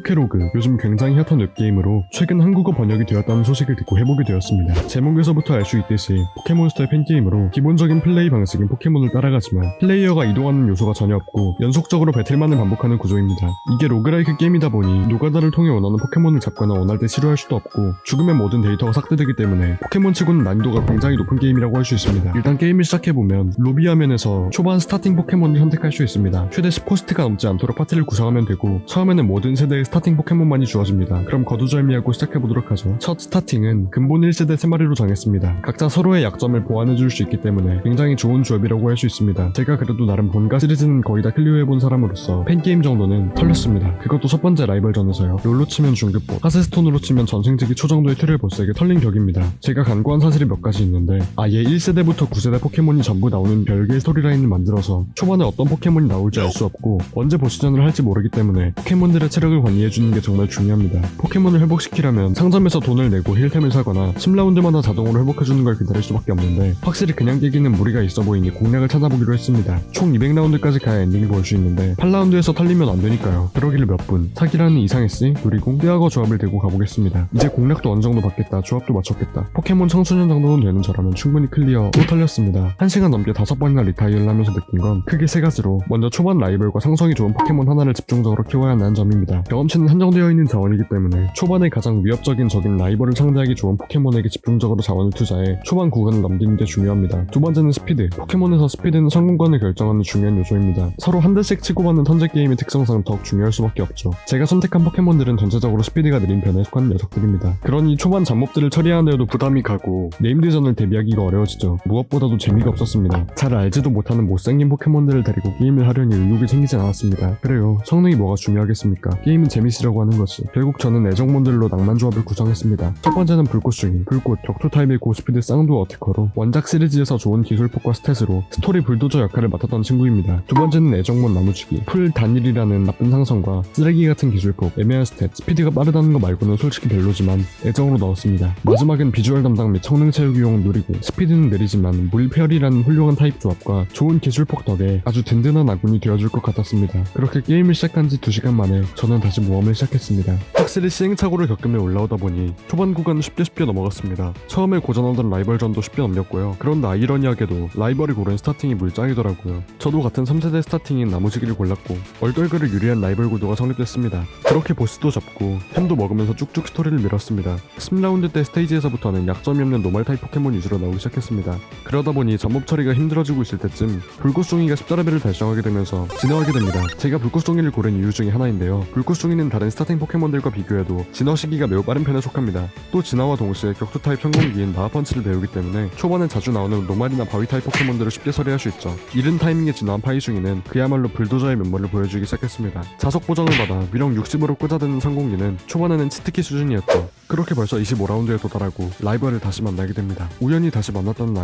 포케로그, 요즘 굉장히 핫한 웹게임으로 최근 한국어 번역이 되었다는 소식을 듣고 해보게 되었습니다. 제목에서부터 알 수 있듯이 포켓몬스터의 팬게임으로 기본적인 플레이 방식인 포켓몬을 따라가지만 플레이어가 이동하는 요소가 전혀 없고 연속적으로 배틀만을 반복하는 구조입니다. 이게 로그라이크 게임이다 보니 노가다를 통해 원하는 포켓몬을 잡거나 원할 때 치료할 수도 없고 죽으면 모든 데이터가 삭제되기 때문에 포켓몬치고는 난이도가 굉장히 높은 게임이라고 할 수 있습니다. 일단 게임을 시작해보면 로비 화면에서 초반 스타팅 포켓몬을 선택할 수 있습니다. 최대 10코스트가 넘지 않도록 파티를 구성하면 되고 처음에는 모든 세대의 스타팅 포켓몬만이 주어집니다. 그럼 거두절미하고 시작해보도록 하죠. 첫 스타팅은 근본 1세대 3마리로 정했습니다. 각자 서로의 약점을 보완해줄 수 있기 때문에 굉장히 좋은 조합이라고 할 수 있습니다. 제가 그래도 나름 본가 시리즈는 거의 다 클리어해본 사람으로서 팬게임 정도는 털렸습니다. 그것도 첫 번째 라이벌전에서요. 롤로 치면 중급보, 하스스톤으로 치면 전생직이 초 정도의 튜럴 보스에게 털린 격입니다. 제가 간과한 사실이 몇 가지 있는데 아예 1세대부터 9세대 포켓몬이 전부 나오는 별개의 스토리라인을 만들어서 초반에 어떤 포켓몬이 나올지 알 수 없고 언제 보스전을 할지 모르기 때문에 포켓몬들의 체력을 관리해주는 게 정말 중요합니다. 포켓몬을 회복시키려면 상점에서 돈을 내고 힐템을 사거나 10라운드마다 자동으로 회복해주는 걸 기다릴 수밖에 없는데 확실히 그냥 깨기는 무리가 있어 보이니 공략을 찾아보기로 했습니다. 총 200라운드까지 가야 엔딩을 볼 수 있는데 8라운드에서 털리면 안 되니까요. 그러기를 몇 분, 사기라는 이상했지, 누리공, 뼈하거 조합을 들고 가보겠습니다. 이제 공략도 어느 정도 받겠다, 조합도 맞췄겠다. 포켓몬 청소년 정도는 되는 저라면 충분히 클리어. 또 털렸습니다. 1시간 넘게 5번이나 리타이어를 하면서 느낀 건 크게 3가지로 먼저 초반 라이벌과 상성이 좋은 포켓몬 하나를 집중적으로 키워야 한다는 점입니다. 경험치는 한정되어 있는 자원이기 때문에 초반에 가장 위협적인 적인 라이벌을 상대하기 좋은 포켓몬에게 집중적으로 자원을 투자해 초반 구간을 넘기는 게 중요합니다. 두 번째는 스피드. 포켓몬에서 스피드는 성공관을 결정하는 중요한 요소입니다. 서로 한 대씩 치고 받는 턴제 게임의 특성상 더욱 중요할 수밖에 없죠. 제가 선택한 포켓몬들은 전체적으로 스피드가 느린 편에 속한 녀석들입니다. 그러니 초반 잡몹들을 처리하는데도 부담이 가고 네임드전을 대비하기가 어려워지죠. 무엇보다도 재미가 없었습니다. 잘 알지도 못하는 못생긴 포켓몬들을 데리고 게임을 하려니 의욕이 생기진 않았습니다. 그래요, 성능이 뭐가 중요하겠습니까? 게임은 재밌으려고 하는 거지. 결국 저는 애정몬들로 낭만 조합을 구성했습니다. 첫 번째는 불꽃숭이, 불꽃, 격투 타입의 고스피드 쌍두 어티커로 원작 시리즈에서 좋은 기술폭과 스탯으로 스토리 불도저 역할을 맡았던 친구입니다. 두 번째는 애정몬 나무주기, 풀 단일이라는 나쁜 상성과 쓰레기 같은 기술폭, 애매한 스탯, 스피드가 빠르다는 거 말고는 솔직히 별로지만 애정으로 넣었습니다. 마지막엔 비주얼 담당 및 성능 채우기용 누리고, 스피드는 느리지만 물페어리라는 훌륭한 타입 조합과 좋은 기술폭 덕에 아주 든든한 아군이 되어줄 것 같았습니다. 그렇게 게임을 시작한 지 2시간 만에 저는 다시 모험을 시작했습니다. 확실히 시행착오를 겪으며 올라오다 보니 초반 구간은 쉽게 넘어갔습니다. 처음에 고전하던 라이벌전도 쉽게 넘겼고요. 그런데 아이러니하게도 라이벌이 고른 스타팅이 물짱이더라고요. 저도 같은 3세대 스타팅인 나무지기를 골랐고 얼떨결에 유리한 라이벌 구도가 성립됐습니다. 그렇게 보스도 잡고 템도 먹으면서 쭉쭉 스토리를 밀었습니다. 10라운드 때 스테이지에서부터는 약점이 없는 노말 타입 포켓몬 위주로 나오기 시작했습니다. 그러다 보니 잡몹 처리가 힘들어지고 있을 때쯤 불꽃송이가 10레벨을 달성하게 되면서 진화하게 됩니다. 제가 불꽃송이를 고른 이유 중에 하나인데요. 불꽃송이는 다른 스타팅 포켓몬들과 비교해도 진화 시기가 매우 빠른 편에 속합니다. 또 진화와 동시에 격투 타입 성공기인 나하펀치를 배우기 때문에 초반에 자주 나오는 노말이나 바위 타입 포켓몬들을 쉽게 처리할 수 있죠. 이른 타이밍에 진화한 파이숭이는 그야말로 불도저의 면모를 보여주기 시작했습니다. 자석 보정을 받아 위력 60으로 꽂아드는 성공기는 초반에는 치트키 수준이었죠. 그렇게 벌써 25라운드에 도달하고 라이벌을 다시 만나게 됩니다. 우연히 다시 만났던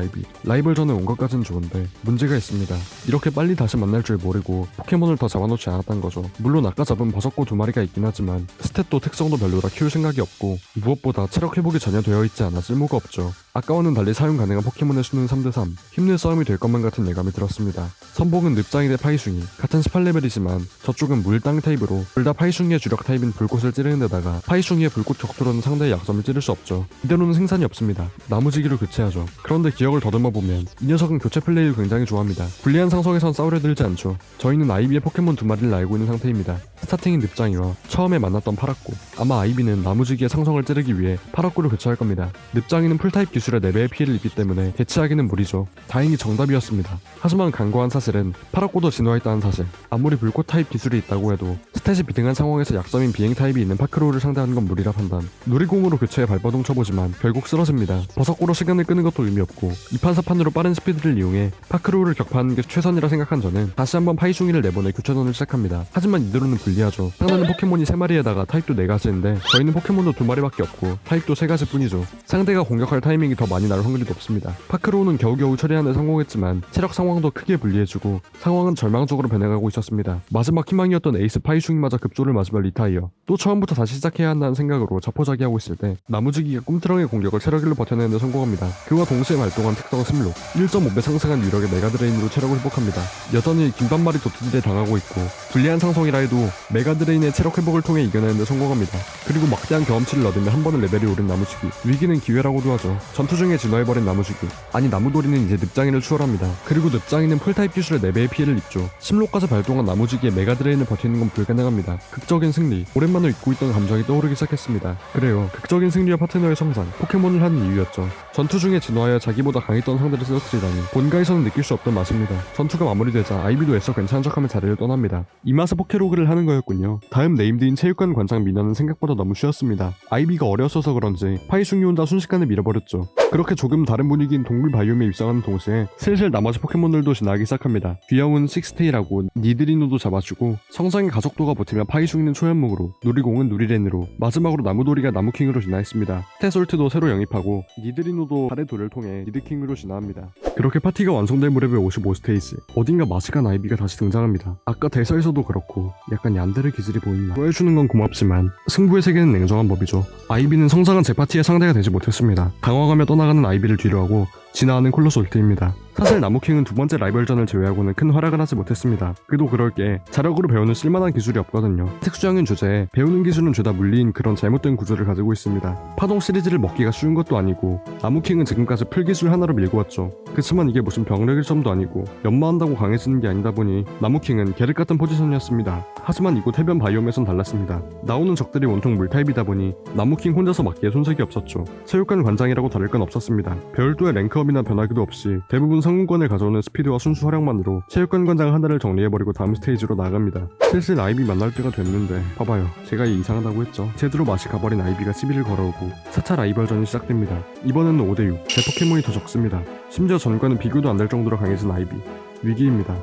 라이벌전에 온 것까진 좋은데 문제가 있습니다. 이렇게 빨리 다시 만날 줄 모르고 포켓몬을 더 잡아놓지 않았던 거죠. 물론 아까 잡은 버섯고 2마리가 있긴 하지만 스탯도 특성도 별로라 키울 생각이 없고 무엇보다 체력 회복이 전혀 되어 있지 않아 쓸모가 없죠. 아까와는 달리 사용 가능한 포켓몬의 수는 3대3, 힘든 싸움이 될 것만 같은 예감이 들었습니다. 선봉은 늪장이 대 파이숭이, 같은 18레벨이지만 저쪽은 물, 땅 타입으로 둘 다 파이숭이의 주력 타입인 불꽃을 찌르는 데다가 파이숭이의 불꽃 격투로는 상대의 약점을 찌를 수 없죠. 이대로는 생산이 없습니다. 나무지기로 교체하죠. 그런데 기억을 더듬어보면 이 녀석은 교체 플레이를 굉장히 좋아합니다. 불리한 상성에선 싸우려 들지 않죠. 저희는 아이비의 포켓몬 2마리를 알고 있는 상태입니다. 스타팅인 늪장이와 처음에 만났던 파라꾸. 아마 아이비는 나무지기의 상성을 찌르기 위해 파라꾸를 교체할 겁니다. 늪장이는 풀타입 기술에 4배의 피해를 입기 때문에 대체하기는 무리죠. 다행히 정답이었습니다. 하지만 간과한 사실은 파라꾸도 진화했다는 사실. 아무리 불꽃 타입 기술이 있다고 해도 스탯이 비등한 상황에서 약점인 비행 타입이 있는 파크로우를 상대하는 건 무리라 판단. 누리공으로 교체해 발버둥 쳐보지만 결국 쓰러집니다. 버섯고로 시간을 끄는 것도 의미 없고 2판 4판으로 빠른 스피드를 이용해 파크로우를 격파하는 게 최선이라 생각한 저는 다시 한번 파이숭이를 내보내 교체전을 시작합니다. 하지만 이대로는 불리하죠. 상대는 포켓몬이 3마리에다가 타입도 4가지인데 저희는 포켓몬도 2마리밖에 없고 타입도 3가지 뿐이죠. 상대가 공격할 타이밍이 더 많이 나올 확률이 높습니다. 파크로우는 겨우겨우 처리하는 데 성공했지만 체력 상황도 크게 불리해주고 상황은 절망적으로 변해가고 있었습니다. 마지막 희망이었던 에이스 파이슌이마저 급조를 맞으며 리타이어. 또 처음부터 다시 시작해야 한다는 생각으로 자포자기하고 있을 때 나무지기가 꿈트렁의 공격을 체력 1로 버텨내는 데 성공합니다. 그와 동시에 발동한 특성 스밀록 1.5배 상승한 위력의 메가드레인으로 체력을 회복합니다. 여전히 긴반말이 도트질에 당하고 있고 불리한 상성이라 해도 메가드레인의 체력 회복을 통해 이겨내는 데 성공합니다. 그리고 막대한 경험치를 얻으며 한 번은 레벨이 오른 나무지기. 위기는 기회라고도 하죠. 전투 중에 진화해버린 나무지기. 아니 나무도리는 이제 늪장이를 추월합니다. 그리고 늪장이는 풀타입 기술에 4배의 피해를 입죠. 심로까지 발동한 나무지기의 메가드레인을 버티는 건 불가능합니다. 극적인 승리. 오랜만에 잊고 있던 감정이 떠오르기 시작했습니다. 그래요. 극적인 승리와 파트너의 성장. 포켓몬을 하는 이유였죠. 전투 중에 진화하여 자기보다 강했던 상대를 쓰러뜨리다니 본가에서는 느낄 수 없던 맛입니다. 전투가 마무리되자 아이비도 애써 괜찮은 척하며 자리를 떠납니다. 이 맛에 포켓로그를 하는 거였군요. 다음 네임드인 체육관 관장 민원은 생각보다 너무 쉬웠습니다. 아이비가 어렸어서 그런지 파이숭이 혼자 순식간에 밀어버렸죠. 그렇게 조금 다른 분위기인 동물 바이옴에 입성하는 동시에 슬슬 나머지 포켓몬들도 진화하기 시작합니다. 귀여운 식스테이라고 니드리노도 잡아주고 성장의 가속도가 버티며 파이숭이는 초연목으로, 누리공은 누리렌으로, 마지막으로 나무도리가 나무킹으로 진화했습니다. 스테솔트도 새로 영입하고 니드리노도 달의 돌을 통해 니드킹으로 진화합니다. 그렇게 파티가 완성될 무렵의 55스테이지. 어딘가 마시간 아이비가 다시 등장합니다. 아까 대사에서도 그렇고 약간 얀데르 기질이 보이나 보여주는 건 고맙지만 승부의 세계는 냉정한 법이죠. 아이비는 성장한 제 파티의 상대가 되지 못했습니다. 당황하며 떠나가는 아이비를 뒤로하고 진화하는 콜로솔트입니다. 사실 나무킹은 두 번째 라이벌전을 제외하고는 큰 활약을 하지 못했습니다. 그도 그럴 게 자력으로 배우는 쓸만한 기술이 없거든요. 특수장인 주제에 배우는 기술은 죄다 물리인 그런 잘못된 구조를 가지고 있습니다. 파동 시리즈를 먹기가 쉬운 것도 아니고 나무킹은 지금까지 풀기술 하나로 밀고 왔죠. 그치만 이게 무슨 병력일 점도 아니고 연마한다고 강해지는 게 아니다 보니 나무킹은 계륵 같은 포지션이었습니다. 하지만 이곳 해변 바이옴에선 달랐습니다. 나오는 적들이 온통 물타입이다 보니 나무킹 혼자서 맞기에 손색이 없었죠. 체육관 관장이라고 다를 건 없었습니다. 별도의 랭크업이나 변화기도 없이 대부분 성공권을 가져오는 스피드와 순수 활약만으로 체육관 관장 하나를 정리해버리고 다음 스테이지로 나갑니다. 슬슬 아이비 만날 때가 됐는데 봐봐요. 제가 이상하다고 했죠. 제대로 맛이 가버린 아이비가 시비를 걸어오고 4차 라이벌전이 시작됩니다. 이번에는 5대6. 제 포켓몬이 더 적습니다. 심지어 전과는 비교도 안 될 정도로 강해진 아이비. 위기입니다.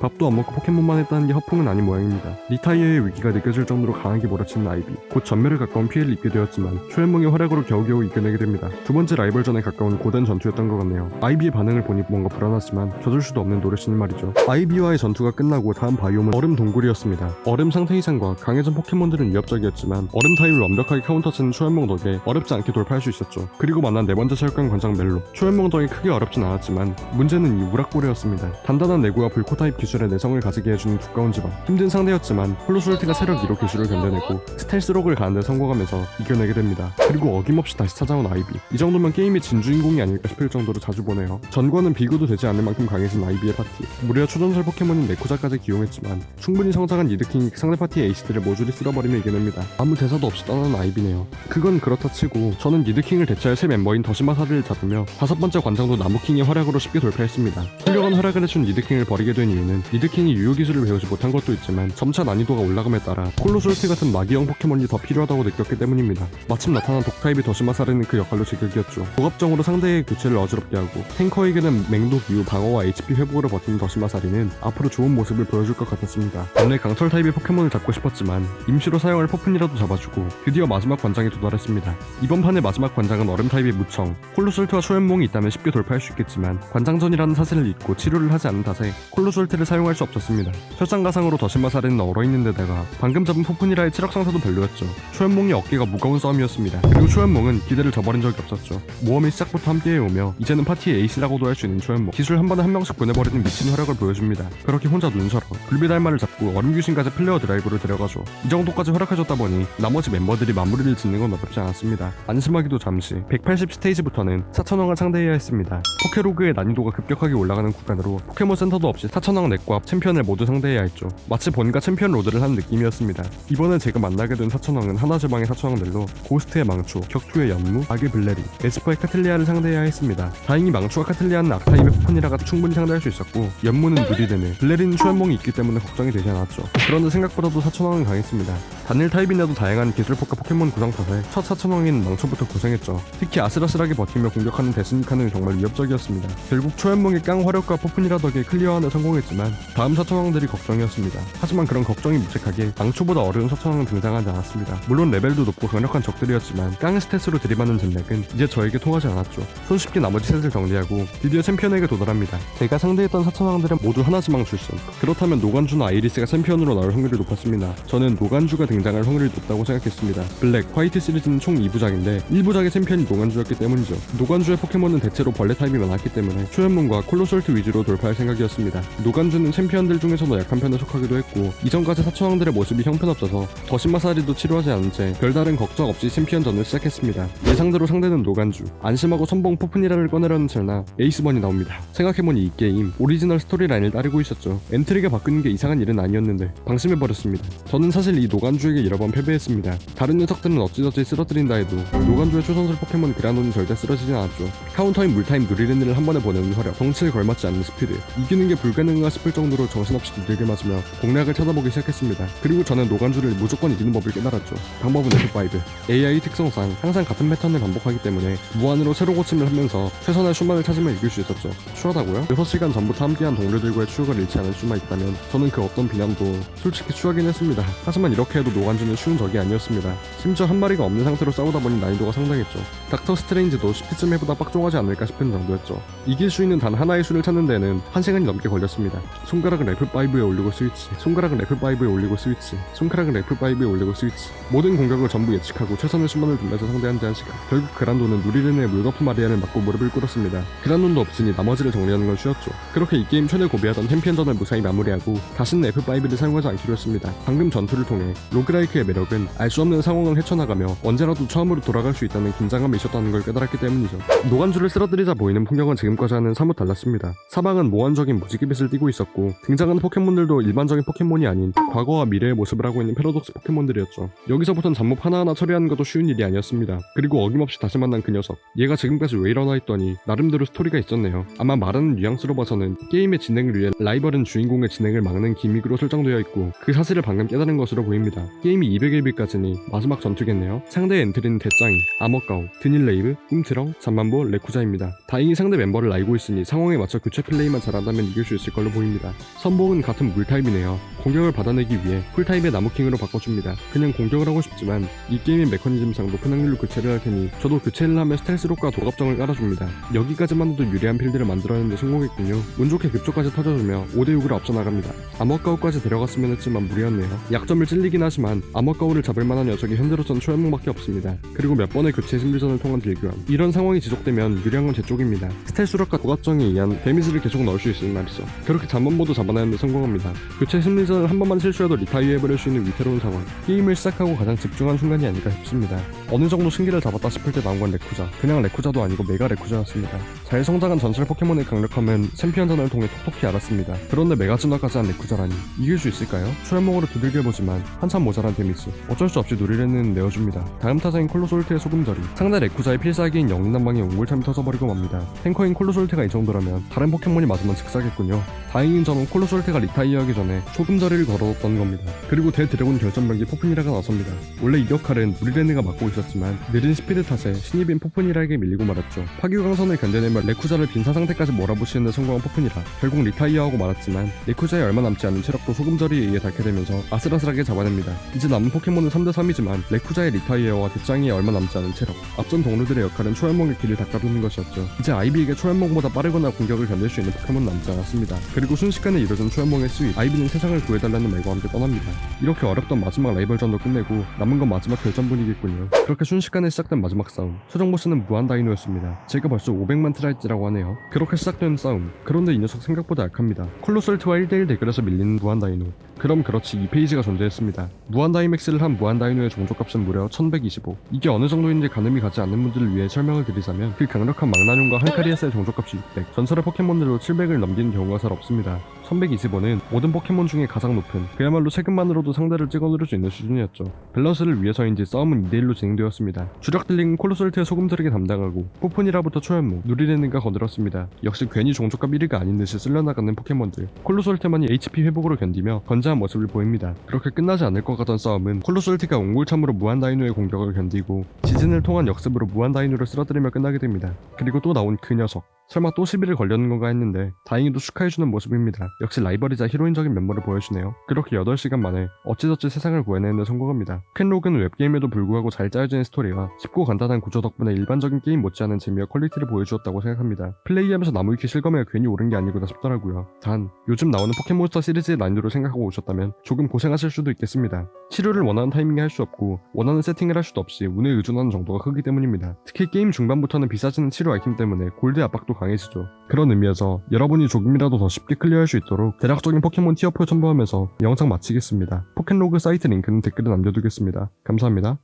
밥도 안 먹고 포켓몬만 했다는 게 허풍은 아닌 모양입니다. 리타이어의 위기가 느껴질 정도로 강하게 몰아치는 아이비. 곧 전멸에 가까운 피해를 입게 되었지만 초연몽의 활약으로 겨우겨우 이겨내게 됩니다. 두 번째 라이벌전에 가까운 고된 전투였던 것 같네요. 아이비의 반응을 보니 뭔가 불안하지만 져줄 수도 없는 노릇이니 말이죠. 아이비와의 전투가 끝나고 다음 바이옴은 얼음 동굴이었습니다. 얼음 상태 이상과 강해진 포켓몬들은 위협적이었지만 얼음 타입을 완벽하게 카운터치는 초연몽 덕에 어렵지 않게 돌파할 수 있었죠. 그리고 만난 네 번째 체육관 관장 멜로. 초연몽 덕에 크게 어렵진 않았지만 문제는 이 우락고래였습니다. 단단한 내구와 불꽃 타입 기술 의 내성을 가지게 해주는 두꺼운 지방. 힘든 상대였지만 콜로솔트가 체력 2로 기술을 견뎌내고 스텔스록을 가는데 성공하면서 이겨내게 됩니다. 그리고 어김없이 다시 찾아온 아이비. 이 정도면 게임의 진주인공이 아닐까 싶을 정도로 자주 보네요. 전과는 비교도 되지 않을 만큼 강해진 아이비의 파티. 무려 초전설 포켓몬인 네코자까지 기용했지만 충분히 성장한 니드킹이 상대 파티의 에이스들을 모조리 쓸어버리며 이겨냅니다. 아무 대사도 없이 떠나는 아이비네요. 그건 그렇다 치고 저는 니드킹을 대체할 새 멤버인 더시마사리를 잡으며 다섯 번째 관장도 나무킹의 활약으로 쉽게 돌파했습니다. 훌륭한 활약을 해준 니드킹을 버리게 된 이유는 니드킹이 유효 기술을 배우지 못한 것도 있지만 점차 난이도가 올라감에 따라 콜로솔트 같은 마기형 포켓몬이 더 필요하다고 느꼈기 때문입니다. 마침 나타난 독타입의 더시마사리는 그 역할로 제격이었죠. 고갑정으로 상대의 교체를 어지럽게 하고 탱커에게는 맹독 이후 방어와 HP 회복으로 버티는 더시마사리는 앞으로 좋은 모습을 보여줄 것 같았습니다. 원래 강철 타입의 포켓몬을 잡고 싶었지만 임시로 사용할 퍼푼이라도 잡아주고 드디어 마지막 관장에 도달했습니다. 이번 판의 마지막 관장은 얼음 타입의 무청. 콜로솔트와 초연몽이 있다면 쉽게 돌파할 수 있겠지만 관장전이라는 사실을 잊고 치료를 하지 않은 탓에 콜로솔트를 사용할 수 없었습니다. 설상가상으로 더시마사리는 얼어있는 데다가 방금 잡은 포푼이라의 체력 상태도 별로였죠. 초연몽의 어깨가 무거운 싸움이었습니다. 그리고 초연몽은 기대를 저버린 적이 없었죠. 모험의 시작부터 함께해오며 이제는 파티의 에이스라고도 할 수 있는 초연몽. 기술 한 번에 한 명씩 보내버리는 미친 활약을 보여줍니다. 그렇게 혼자 눈서러 불비달마를 잡고 얼음귀신까지 플레어 드라이브를 데려가죠. 이 정도까지 활약해줬다 보니 나머지 멤버들이 마무리를 짓는 건 어렵지 않았습니다. 안심하기도 잠시 180 스테이지부터는 4,000왕을 상대해야 했습니다. 포케로그의 난이도가 급격하게 올라가는 구간으로 포켓몬 센터도 없이 4,000왕 넥과 챔피언을 모두 상대해야 했죠. 마치 본가 챔피언 로드를 하는 느낌이었습니다. 이번에 제가 만나게 된 4,000왕은 하나제방의 4,000왕 넬로, 고스트의 망초, 격투의 연무, 악의 블레리, 에스퍼의 카틀리아를 상대해야 했습니다. 다행히 망초와 카틀리아는 악타입의 포푼이라가 충분히 상대할 수 있었고 연무는 누리데네, 블레리는 초연몽이 있기 때문에 걱정이 되지 않았죠. 그런데 생각보다도 4,000왕은 강했습니다. 단일 타입인데도 다양한 기술포카 포켓몬 구성 탓에 첫 4,000왕인 망초부터 고생했죠. 특히 아슬아슬하게 버티며 공격하는 데스니카는 정말 위협적이었습니다. 결국 초연몽의 깡 화력과 콜로솔트와 포프니라 덕에 클리어하는 성공했지만 다음 사천왕들이 걱정이었습니다. 하지만 그런 걱정이 무색하게 당초보다 어려운 사천왕은 등장하지 않았습니다. 물론 레벨도 높고 강력한 적들이었지만 깡 스탯으로 들이받는 전략은 이제 저에게 통하지 않았죠. 손쉽게 나머지 셋을 정리하고 드디어 챔피언에게 도달합니다. 제가 상대했던 사천왕들은 모두 하나지망 출신. 그렇다면 노간주나 아이리스가 챔피언으로 나올 확률이 높았습니다. 저는 노간주가 등장할 확률이 높다고 생각했습니다. 블랙, 화이트 시리즈는 총 2부작인데 1부작의 챔피언이 노간주였기 때문이죠. 노간주의 포켓몬은 대체로 벌레 타입이 많았기 때문에 초연문과 콜로솔트 위주로 돌파할 생각이었습니다. 노간주는 챔피언들 중에서도 약한 편에 속하기도 했고 이전까지 사천왕들의 모습이 형편없어서 더 신마사리도 치료하지 않은 채 별다른 걱정 없이 챔피언전을 시작했습니다. 예상대로 상대는 노간주. 안심하고 선봉 포프니라를 꺼내려는 찰나 에이스번이 나옵니다. 생각해보니 이 게임 오리지널 스토리라인을 따르고 있었죠. 엔트리가 바뀌는 게 이상한 일은 아니었는데 방심해버렸습니다. 저는 사실 이 노간주에게 여러 번 패배했습니다. 다른 녀석들은 어찌저찌 쓰러뜨린다 해도 노간주의 초전술 포켓몬 그라논이 절대 쓰러지진 않았죠. 카운터인 물타임 누리르니를 한 번에 보내는 화력, 덩치에 걸맞지 않는 스피드, 이기는 게 불가능한가 싶을 정도로 정신없이 두들겨 맞으며 공략을 찾아보기 시작했습니다. 그리고 저는 노간주를 무조건 이기는 법을 깨달았죠. 방법은 F5. AI 특성상 항상 같은 패턴을 반복하기 때문에 무한으로 새로 고침을 하면서 최선의 슈만을 찾으면 이길 수 있었죠. 추하다고요? 6시간 전부터 함께한 동료들과의 추억을 잃지 않을 수만 있다면 저는 그 어떤 비난도 솔직히 추하긴 했습니다. 하지만 이렇게 해도 노간주는 쉬운 적이 아니었습니다. 심지어 한 마리가 없는 상태로 싸우다 보니 난이도가 상당했죠. 닥터 스트레인지도 10피쯤 해보다 빡종하지 않을까 싶은 정도였죠. 이길 수 있는 단 하나의 수를 찾는 데는 1시간이 넘게 걸렸습니다. 손가락을 F5에 올리고 스위치, 손가락을 F5에 올리고 스위치, 손가락을 F5에 올리고 스위치. 모든 공격을 전부 예측하고 최선의 수만을 두면서 상대한 지 1시간. 결국 그란도는 누리르네의 물거품 마리아를 맞고 무릎을 꿇었습니다. 그란돈도 없으니 나머지를 정리하는 건 쉬웠죠. 그렇게 이 게임 최대 고비하던 챔피언전을 무사히 마무리하고 다시는 F5를 사용하지 않기로 했습니다. 방금 전투를 통해 로그라이크의 매력은 알 수 없는 상황을 헤쳐나가며 언제라도 처음으로 돌아갈 수 있다는 긴장감이 있었다는 걸 깨달았기 때문이죠. 노간주를 쓰러뜨리자 보이는 풍경은 지금까지와는 사뭇 달랐습니다. 사방은 몽환적인 무지개빛을 띠고 있었고 등장하는 포켓몬들도 일반적인 포켓몬이 아닌 과거와 미래의 모습을 하고 있는 패러독스 포켓몬들이었죠. 여기서부턴 잡몹 하나하나 처리하는 것도 쉬운 일이 아니었습니다. 그리고 어김없이 다시 만난 그 녀석, 얘가 지금까지 왜 이러나 했더니 나름대로 스토리가 있었네요. 아마 말하는 뉘앙스로 봐서는 게임의 진행을 위해 라이벌은 주인공의 진행을 막는 기믹으로 설정되어 있고 그 사실을 방금 깨달은 것으로 보입니다. 게임이 200일비까지니 마지막 전투겠네요. 상대의 엔트리는 대짱이, 아머까오, 드닐레이브, 꿈트렁, 잠만보, 레쿠자입니다. 다행히 상대 멤버를 알고 있으니 상황에 맞춰 교체 플레이만 잘한다면 이길 수 있을 걸로 보입니다. 선봉은 같은 물타입이네요. 공격을 받아내기 위해 풀타입의 나무킹으로 바꿔줍니다. 그냥 공격을 하고 싶지만 이 게임의 메커니즘상 높은 확률로 교체를 할 테니 저도 교체를 하면 스텔스록과 도갑정을 깔아줍니다. 여기까지만 해도 유리한 필드를 만들어내는데 성공했군요. 운 좋게 급조까지 터져주며 5대6으로 앞서 나갑니다. 아머까오까지 데려갔으면 했지만 무리였네요. 약점을 찔리긴 하지만 아머까오를 잡을 만한 녀석이 현재로선 초연몽밖에 없습니다. 그리고 몇 번의 교체 심리전을 통한 딜교환. 이런 상황이 지속되면 유리한 건 제 쪽입니다. 스텔스록과 도갑정에 의한 데미지를 계속 넣을 수 있으니 말이죠. 그렇게 잠만보도 잡아내는데 성공합니다. 교체 심리전을 한 번만 실수해도 리타이어해버릴 수 있는 위태로운 상황. 게임을 시작하고 가장 집중한 순간이 아닐까 싶습니다. 어느 정도 승기를 잡았다 싶을 때 나온 건 레쿠자. 그냥 레쿠자도 아니고 메가 레쿠자였습니다. 잘 성장한 전설 포켓몬의 강력함은 챔피언전을 통해 톡톡히 알았습니다. 그런데 메가 진화까지 한 레쿠자라니 이길 수 있을까요? 초연몽으로 두들겨보지만 한참 모자란 데미지. 어쩔 수 없이 누리레는 내어줍니다. 다음 타자인 콜로솔트의 소금절이. 상대 레쿠자의 필살기인 영린난방에 옹골참이 터져버리고 맙니다. 탱커인 콜로솔트가 이 정도라면 다른 포켓몬이 맞으면 즉사겠군요. 다행인 저는 콜로솔트가 리타이어하기 전에 소금절이를 걸어뒀던 겁니다. 그리고 대드래곤 결전병기 포프니라가 나섭니다. 원래 이 역할은 누리레네가 맡고 있었지만 느린 스피드 탓에 신입인 포프니라에게 밀리고 말았죠. 파괴강선을 견뎌내며 레쿠자를 빈사 상태까지 몰아붙이는 데 성공한 포프니라. 결국 리타이어하고 말았지만 레쿠자에 얼마 남지 않은 체력도 소금절이에 의해 닳게 되면서 아슬아슬하게 잡아냅니다. 이제 남은 포켓몬은 3대3이지만 레쿠자의 리타이어와 대짱이에 얼마 남지 않은 체력. 앞선 동료들의 역할은 초연몽의 길을 닦아두는 것이었죠. 이제 아이비에게 초연몽보다 빠르거나 공격을 견딜 수 있는 포켓몬은 남지 않았습니다. 그리고 순식간에 이뤄진 초연몽의 스윗. 아이비는 세상을 구해달라는 말과 함께 떠납니다. 이렇게 어렵던 마지막 라이벌전도 끝내고 남은 건 마지막 결전 분위기군요. 그렇게 순식간에 시작된 마지막 싸움. 최종 보스는 무한 다이노였습니다. 제가 벌써 500만 트라이즈라고 하네요. 그렇게 시작된 싸움. 그런데 이 녀석 생각보다 약합니다. 콜로솔트와 1대1 대결에서 밀리는 무한 다이노. 그럼 그렇지 2페이지가 존재했습니다. 무한 다이맥스를 한 무한 다이노의 종족값은 무려 1125. 이게 어느 정도인지 가늠이 가지 않는 분들을 위해 설명을 드리자면 그 강력한 망나뇽과 한카리아스의 종족값이 600, 전설의 포켓몬들로 700을 넘기는 경우가 잘 없습니다. 1125는 모든 포켓몬 중에 가장 높은, 그야말로 세금만으로도 상대를 찍어누를 수 있는 수준이었죠. 밸런스를 위해서인지 싸움은 2대1로 진행되었습니다. 주력 딜링은 콜로솔트의 소금절에게 담당하고 포폰이라부터 초연몽, 누리레는가 거들었습니다. 역시 괜히 종족값 1위가 아닌 듯이 쓸려나가는 포켓몬들. 콜로솔트만이 HP 회복으로 견디며 건재한 모습을 보입니다. 그렇게 끝나지 않을 것 같던 싸움은 콜로솔트가 옹골참으로 무한 다이노의 공격을 견디고 지진을 통한 역습으로 무한 다이노를 쓰러뜨리며 끝나게 됩니다. 그리고 또 나온 그 녀석. 설마 또 시비를 걸려는 건가 했는데 다행히도 축하해주는 모습입니다. 역시 라이벌이자 히로인적인 면모를 보여주네요. 그렇게 8시간 만에 어찌저찌 세상을 구해내는 데 성공합니다. 포켓록은 웹게임에도 불구하고 잘 짜여진 스토리와 쉽고 간단한 구조 덕분에 일반적인 게임 못지않은 재미와 퀄리티를 보여주었다고 생각합니다. 플레이하면서 나무위키 실검에 괜히 오른 게 아니구나 싶더라고요. 단 요즘 나오는 포켓몬스터 시리즈의 난이도를 생각하고 오셨다면 조금 고생하실 수도 있겠습니다. 치료를 원하는 타이밍에 할 수 없고 원하는 세팅을 할 수도 없이 운에 의존하는 정도가 크기 때문입니다. 특히 게임 중반부터는 비싸지는 치료 아이템 때문에 골드 압박도 강해지죠. 그런 의미에서 여러분이 조금이라도 더 쉽게 클리어할 수 있도록 대략적인 포켓몬 티어표 첨부하면서 영상 마치겠습니다. 포켓로그 사이트 링크는 댓글에 남겨두겠습니다. 감사합니다.